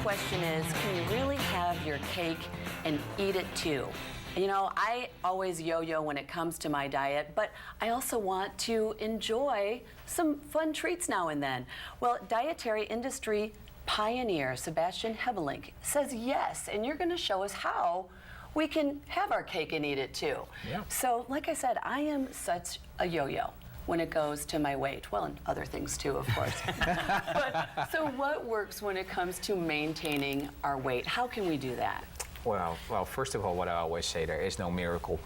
question is, can you really have your cake and eat it too? You know, I always yo-yo when it comes to my diet, but I also want to enjoy some fun treats now and then. Well, dietary industry pioneer Sebastien Hebbelinck says yes, and you're going to show us how we can have our cake and eat it too. Yeah. So, like I said, I am such a yo-yo when it goes to my weight. Well, and other things too, of course. So what works when it comes to maintaining our weight? How can we do that? Well, first of all, what I always say, there is no miracle,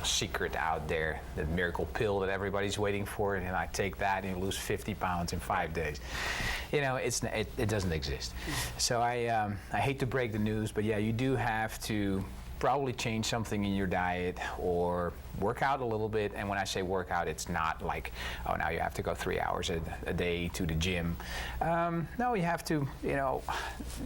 secret out there, the miracle pill that everybody's waiting for, and I take that and you lose 50 pounds in 5 days. It doesn't exist. So I hate to break the news, but yeah, you do have to probably change something in your diet or work out a little bit. And when I say work out, it's not like, oh, now you have to go 3 hours a day to the gym. No, you have to,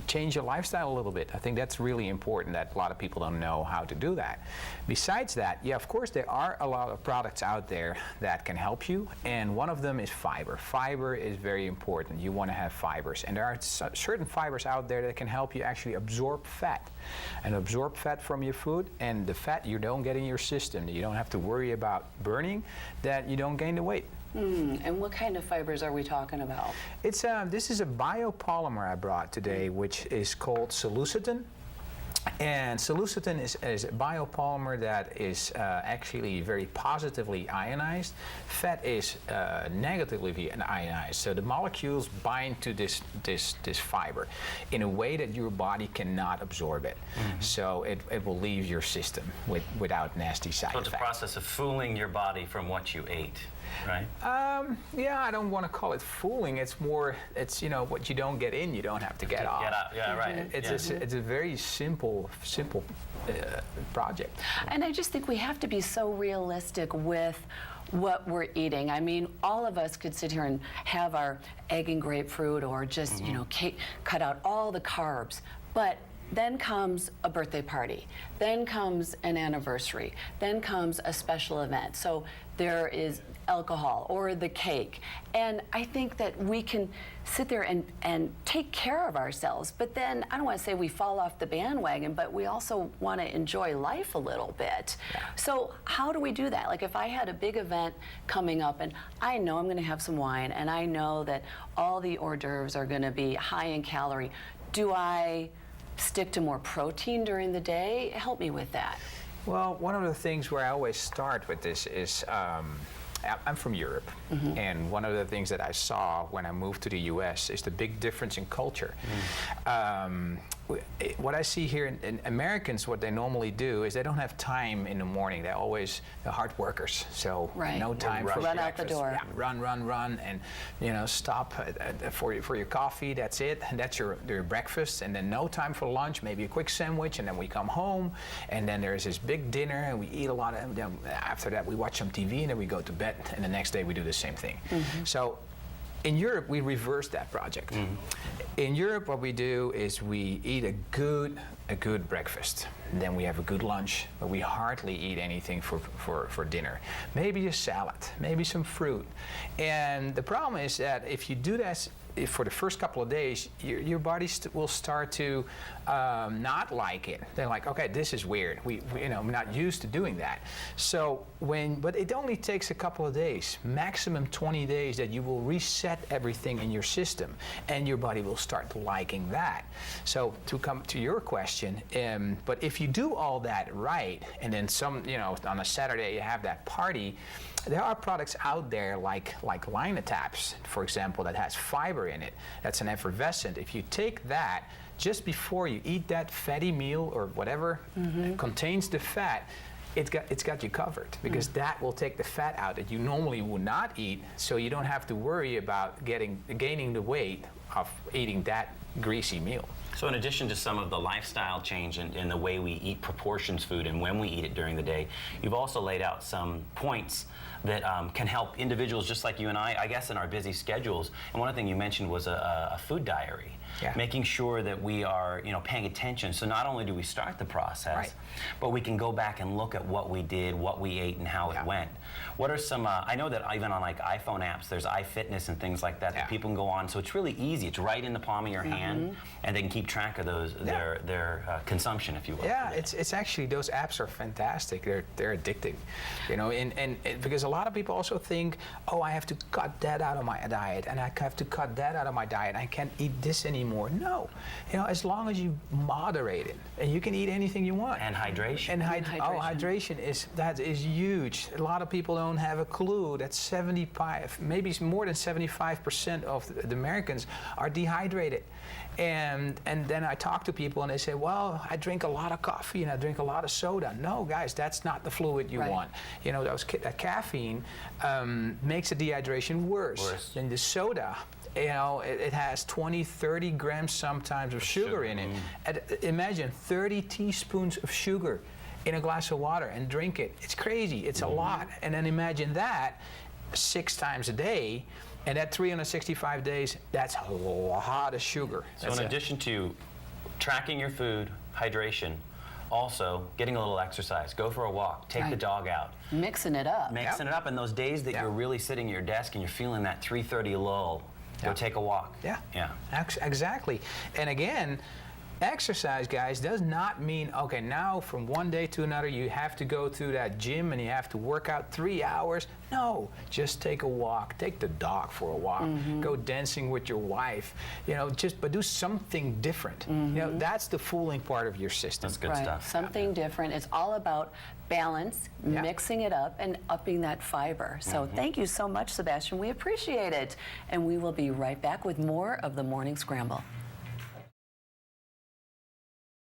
change your lifestyle a little bit. I think that's really important, that a lot of people don't know how to do that. Besides that, yeah, of course, there are a lot of products out there that can help you, and one of them is fiber. Fiber is very important. You want to have fibers, and there are certain fibers out there that can help you actually absorb fat, and absorb fat from your food, and the fat you don't get in your system, you don't have to worry about burning, that you don't gain the weight. And what kind of fibers are we talking about? It's this is a biopolymer I brought today, which is called seleucin. And seleucin is a biopolymer that is actually very positively ionized. Fat is negatively ionized. So the molecules bind to this fiber in a way that your body cannot absorb it. So it will leave your system without nasty side effects. So it's a process of fooling your body from what you ate, right? Yeah, I don't want to call it fooling. It's more, what you don't get in, you don't have to get off. Yeah, right. It's a very simple project. And I just think we have to be so realistic with what we're eating. I mean, all of us could sit here and have our egg and grapefruit, or just, cake, cut out all the carbs. But then comes a birthday party, then comes an anniversary, then comes a special event. So there is alcohol or the cake. And I think that we can sit there and take care of ourselves, but then I don't want to say we fall off the bandwagon, but we also want to enjoy life a little bit. Yeah. So how do we do that? Like, if I had a big event coming up and I know I'm going to have some wine and I know that all the hors d'oeuvres are going to be high in calorie, do I stick to more protein during the day? Help me with that. Well, one of the things where I always start with this is, I'm from Europe, and one of the things that I saw when I moved to the US is the big difference in culture. What I see here in Americans, what they normally do is they don't have time in the morning. They're always the hard workers, so no time for run breakfast. out the door. Yeah, run, and stop for your coffee. That's it, and that's your breakfast, and then no time for lunch. Maybe a quick sandwich, and then we come home, and then there's this big dinner, and we eat a lot. And then after that, we watch some TV, and then we go to bed, and the next day we do the same thing. So in Europe, we reverse that project. In Europe, what we do is we eat a good breakfast. Then we have a good lunch, but we hardly eat anything for dinner. Maybe a salad, maybe some fruit. And the problem is that if you do that for the first couple of days, your body will start to not like it. They're like, okay, this is weird. I'm not used to doing that. So but it only takes a couple of days, maximum 20 days, that you will reset everything in your system, and your body will start liking that. So to come to your question, but if you do all that right, and then on a Saturday you have that party, there are products out there like Linataps, for example, that has fiber in it. That's an effervescent. If you take that just before you eat that fatty meal or whatever contains the fat, it's got you covered, because that will take the fat out that you normally would not eat, so you don't have to worry about gaining the weight of eating that greasy meal. So in addition to some of the lifestyle change in the way we eat proportions food and when we eat it during the day, you've also laid out some points that can help individuals just like you and I guess, in our busy schedules. And one of the things you mentioned was a food diary. Yeah. Making sure that we are, paying attention. So not only do we start the process, but we can go back and look at what we did, what we ate, and how it went. What are some? I know that even on like iPhone apps, there's iFitness and things like that that people can go on. So it's really easy. It's right in the palm of your hand, and they can keep keep track of those their consumption, if you will. Yeah, it's actually, those apps are fantastic. They're addicting, you know, and because a lot of people also think, oh, I have to cut that out of my diet, and I have to cut that out of my diet. I can't eat this anymore. No, you know, as long as you moderate it, and you can eat anything you want. And hydration. And hydration. Oh, hydration is huge. A lot of people don't have a clue that 75, maybe more than 75% of the Americans are dehydrated. And then I talk to people and they say, well, I drink a lot of coffee and I drink a lot of soda. No, guys, that's not the fluid you want. You know, that caffeine makes the dehydration worse. Than the soda. You know, it has 20, 30 grams sometimes of sugar in it. Imagine 30 teaspoons of sugar in a glass of water and drink it. It's crazy. It's a lot. And then imagine that 6 times a day. And at 365 days, that's a lot of sugar. So in addition to tracking your food, hydration, also getting a little exercise. Go for a walk. Take the dog out. Mixing it up. Mixing it up. And those days that you're really sitting at your desk and you're feeling that 3:30 lull, go take a walk. Yeah. Exactly. And again, exercise, guys, does not mean, okay, now from one day to another you have to go to that gym and you have to work out 3 hours. No, just take a walk. Take the dog for a walk. Go dancing with your wife. You know, but do something different. You know, that's the fooling part of your system. That's good stuff. Something different. It's all about balance, mixing it up, and upping that fiber. So thank you so much, Sebastien. We appreciate it. And we will be right back with more of the Morning Scramble.